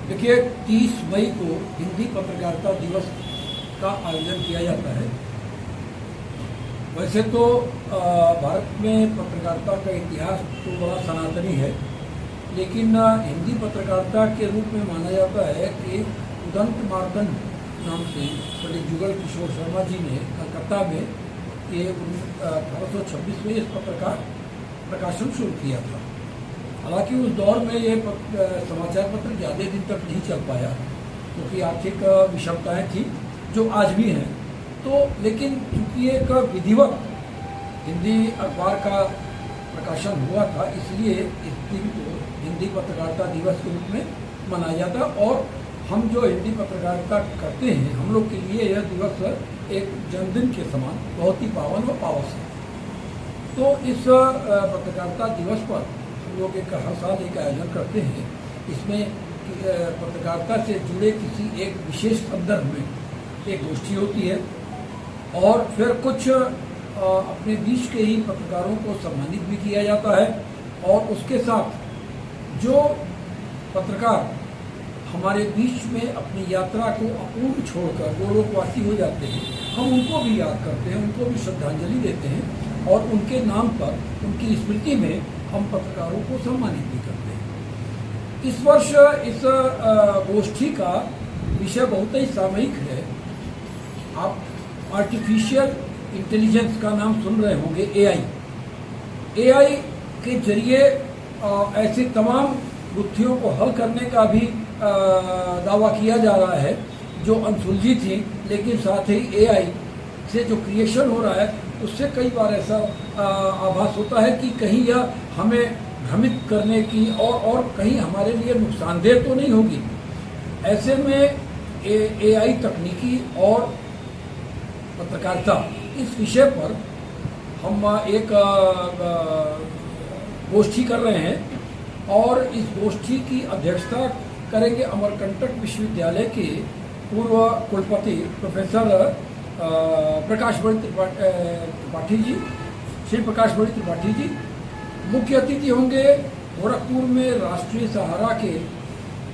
देखिए 30 मई को हिंदी पत्रकारिता दिवस का आयोजन किया जाता है। वैसे तो भारत में पत्रकारिता का इतिहास तो बड़ा सनातनी है, लेकिन हिंदी पत्रकारिता के रूप में माना जाता है कि उदंत मार्तंड नाम से पंडित जुगल किशोर शर्मा जी ने कलकत्ता में ये 1826 में इस पत्रकार प्रकाशन शुरू किया था। हालांकि उस दौर में ये समाचार पत्र ज़्यादा दिन तक नहीं चल पाया क्योंकि आर्थिक विषमताएं थी जो आज भी हैं। तो लेकिन चूंकि एक विधिवत हिंदी अखबार का प्रकाशन हुआ था, इसलिए इस दिन को हिंदी पत्रकारिता दिवस के रूप में मनाया जाता है। और हम जो हिंदी पत्रकारिता करते हैं, हम लोग के लिए यह दिवस एक जन्मदिन के समान बहुत ही पावन और पावस है। तो इस पत्रकारिता दिवस पर हम लोग हर साल एक आयोजन करते हैं। इसमें पत्रकारिता से जुड़े किसी एक विशेष संदर्भ में एक गोष्ठी होती है और फिर कुछ अपने बीच के ही पत्रकारों को सम्मानित भी किया जाता है। और उसके साथ जो पत्रकार हमारे बीच में अपनी यात्रा को अपूर्ण छोड़कर वो लोकवासी हो जाते हैं, हम उनको भी याद करते हैं, उनको भी श्रद्धांजलि देते हैं और उनके नाम पर, उनकी स्मृति में हम पत्रकारों को सम्मानित भी करते हैं। इस वर्ष इस गोष्ठी का विषय बहुत ही सामयिक है। आप आर्टिफिशियल इंटेलिजेंस का नाम सुन रहे होंगे, एआई के जरिए ऐसे तमाम गुत्थियों को हल करने का भी दावा किया जा रहा है जो अनसुलझी थी, लेकिन साथ ही एआई से जो क्रिएशन हो रहा है उससे कई बार ऐसा आभास होता है कि कहीं यह हमें भ्रमित करने की और कहीं हमारे लिए नुकसानदेह तो नहीं होगी। ऐसे में एआई तकनीकी और पत्रकारिता इस विषय पर हम एक गोष्ठी कर रहे हैं और इस गोष्ठी की अध्यक्षता करेंगे अमरकंटक विश्वविद्यालय के पूर्व कुलपति प्रोफेसर प्रकाश बड़ी त्रिपाठी जी, श्री प्रकाश बड़ी त्रिपाठी जी। मुख्य अतिथि होंगे गोरखपुर में राष्ट्रीय सहारा के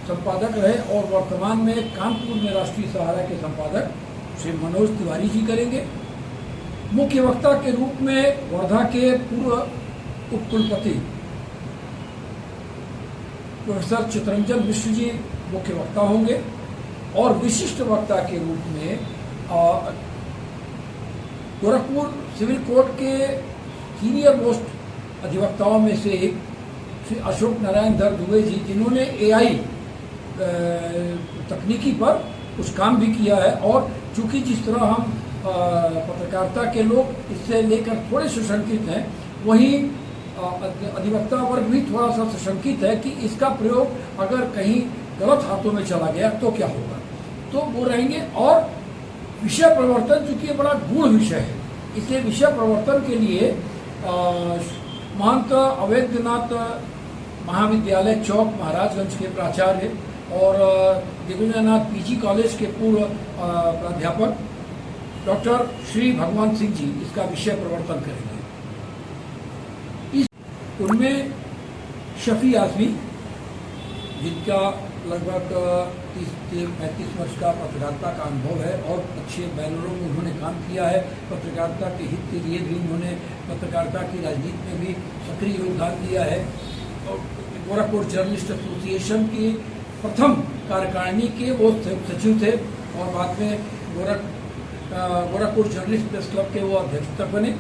संपादक रहे और वर्तमान में कानपुर में राष्ट्रीय सहारा के संपादक श्री मनोज तिवारी जी करेंगे। मुख्य वक्ता के रूप में वर्धा के पूर्व उपकुलपति प्रोफेसर चितरंजन मिश्र जी मुख्य वक्ता होंगे और विशिष्ट वक्ता के रूप में गोरखपुर सिविल कोर्ट के सीनियर मोस्ट अधिवक्ताओं में से एक श्री अशोक नारायण धर दुबे जी, जिन्होंने एआई तकनीकी पर कुछ काम भी किया है। और चूंकि जिस तरह हम पत्रकारिता के लोग इससे लेकर थोड़े सुशंकित हैं, वहीं अधिवक्ता वर्ग भी थोड़ा सा सुशंकित है कि इसका प्रयोग अगर कहीं गलत हाथों में चला गया तो क्या होगा। तो वो रहेंगे। और विषय प्रवर्तन चूंकि ये बड़ा गूढ़ विषय है, इसलिए विषय प्रवर्तन के लिए महंत अवैधनाथ महाविद्यालय चौक महाराजगंज के प्राचार्य और दिग्विजयनाथ पीजी कॉलेज के पूर्व प्राध्यापक डॉक्टर श्री भगवान सिंह जी इसका विषय प्रवर्तन करेंगे। उनमें शफी आजमी, जिनका लगभग 30 से 35 वर्ष का पत्रकारिता का अनुभव है और अच्छे बैनरों में उन्होंने काम किया है। पत्रकारिता के हित के लिए भी उन्होंने पत्रकारिता की राजनीति में भी सक्रिय योगदान दिया है। और गोरखपुर जर्नलिस्ट एसोसिएशन की प्रथम कार्यकारिणी के वो सचिव थे और बाद में गोरखपुर जर्नलिस्ट प्रेस क्लब के वो अध्यक्ष तक बने।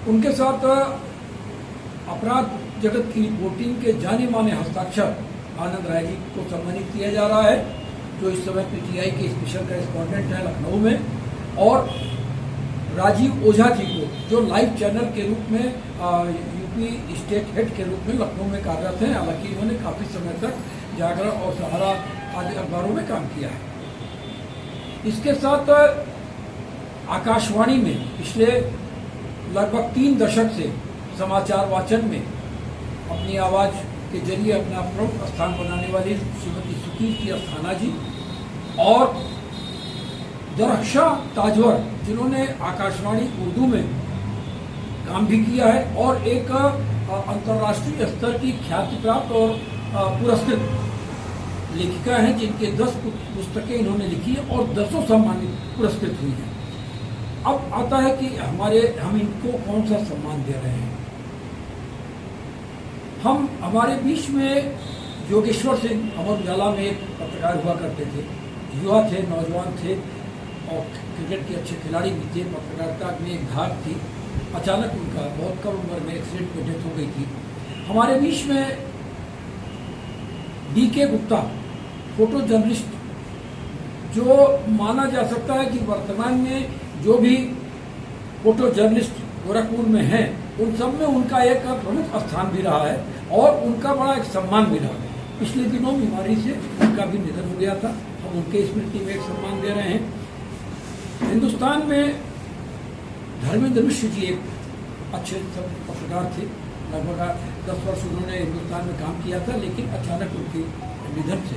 उनके साथ अपराध जगत की रिपोर्टिंग के जाने माने हस्ताक्षर आनंद राय जी को सम्मानित किया जा रहा है, जो इस समय पीटीआई के स्पेशल करेस्पॉन्डेंट हैं लखनऊ में। और राजीव ओझा जी को, जो लाइव चैनल के रूप में यूपी स्टेट हेड के रूप में लखनऊ में कार्यरत हैं। हालांकि इन्होंने काफ़ी समय तक जागरण और सहारा आदि अखबारों में काम किया है। इसके साथ आकाशवाणी में पिछले लगभग 3 दशक से समाचार वाचन में अपनी आवाज़ के जरिए अपना प्रमुख स्थान बनाने वाली श्रीमती सुकीर्ति अस्थाना जी और दरख्शा ताजवर, जिन्होंने आकाशवाणी उर्दू में काम भी किया है और एक अंतर्राष्ट्रीय स्तर की ख्याति प्राप्त और पुरस्कृत लेखिका हैं जिनके 10 पुस्तकें इन्होंने लिखी है और 10 सम्मानित पुरस्कृत हुई हैं। अब आता है कि हम इनको कौन सा सम्मान दे रहे हैं। हमारे बीच में योगेश्वर सिंह अमर उजाला में एक पत्रकार हुआ करते थे, युवा थे, नौजवान थे और क्रिकेट के अच्छे खिलाड़ी भी थे। पत्रकारिता में एक धाक थी। अचानक उनका बहुत कम उम्र में एक्सीडेंट में डेथ हो गई थी। हमारे बीच में DK गुप्ता, फोटो जर्नलिस्ट, जो माना जा सकता है कि वर्तमान में जो भी फोटो जर्नलिस्ट गोरखपुर में हैं, उन सब में उनका एक प्रमुख स्थान भी रहा है और उनका बड़ा एक सम्मान भी रहा है। पिछले दिनों बीमारी से उनका भी निधन हो गया था। हम उनके स्मृति में एक सम्मान दे रहे हैं। हिंदुस्तान में धर्मेंद्र मिश्र जी एक अच्छे पत्रकार थे। लगभग 10 वर्ष उन्होंने हिंदुस्तान में काम किया था, लेकिन अचानक उनके निधन से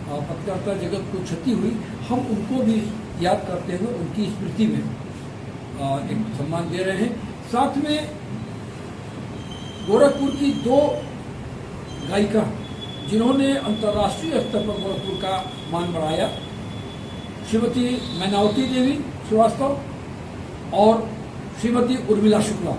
पत्रकारिता जगत को क्षति हुई। हम उनको भी याद करते हुए उनकी स्मृति में एक सम्मान दे रहे हैं। साथ में गोरखपुर की 2 गायिका जिन्होंने अंतर्राष्ट्रीय स्तर पर गोरखपुर का मान बढ़ाया, श्रीमती मैनावती देवी श्रीवास्तव और श्रीमती उर्मिला शुक्ला।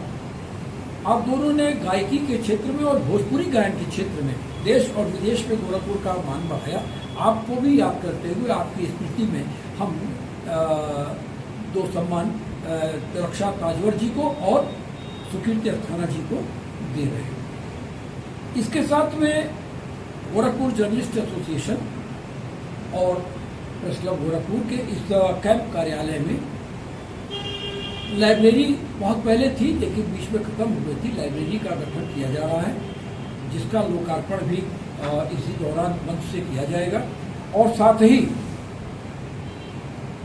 आप दोनों ने गायकी के क्षेत्र में और भोजपुरी गायन के क्षेत्र में देश और विदेश में गोरखपुर का मान बढ़ाया। आपको भी याद करते हुए आपकी स्मृति में हम 2 सम्मान रक्षा ताजवर जी को और सुकीर्ति अस्थाना जी को दे रहे हैं। इसके साथ में गोरखपुर जर्नलिस्ट एसोसिएशन और प्रेस क्लब गोरखपुर के इस कैंप कार्यालय में लाइब्रेरी बहुत पहले थी, लेकिन बीच में खत्म हो गई थी। लाइब्रेरी का गठन किया जा रहा है, जिसका लोकार्पण भी इसी दौरान मंच से किया जाएगा। और साथ ही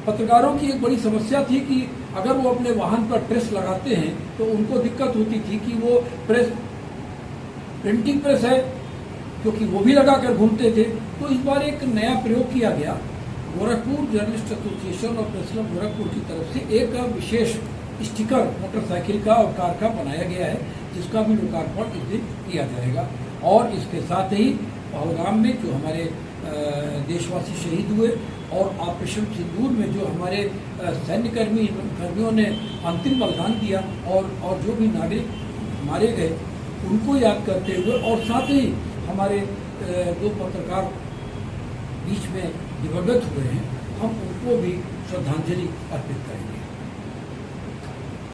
पत्रकारों की एक बड़ी समस्या थी कि अगर वो अपने वाहन पर प्रेस लगाते हैं तो उनको दिक्कत होती थी कि वो प्रेस प्रिंटिंग प्रेस है, क्योंकि वो भी लगा कर घूमते थे। तो इस बार एक नया प्रयोग किया गया। गोरखपुर जर्नलिस्ट एसोसिएशन और प्रेस क्लब गोरखपुर की तरफ से एक विशेष स्टिकर मोटरसाइकिल का और कार का बनाया गया है, जिसका भी लोकार्पण इस दिन किया जाएगा। और इसके साथ ही पहलगाम में जो हमारे देशवासी शहीद हुए और ऑपरेशन सिंदूर में जो हमारे सैन्यकर्मियों ने अंतिम बलिदान दिया और जो भी नागरिक मारे गए, उनको याद करते हुए और साथ ही हमारे 2 पत्रकार बीच में दिवंगत हुए हैं, हम उनको भी श्रद्धांजलि अर्पित करेंगे।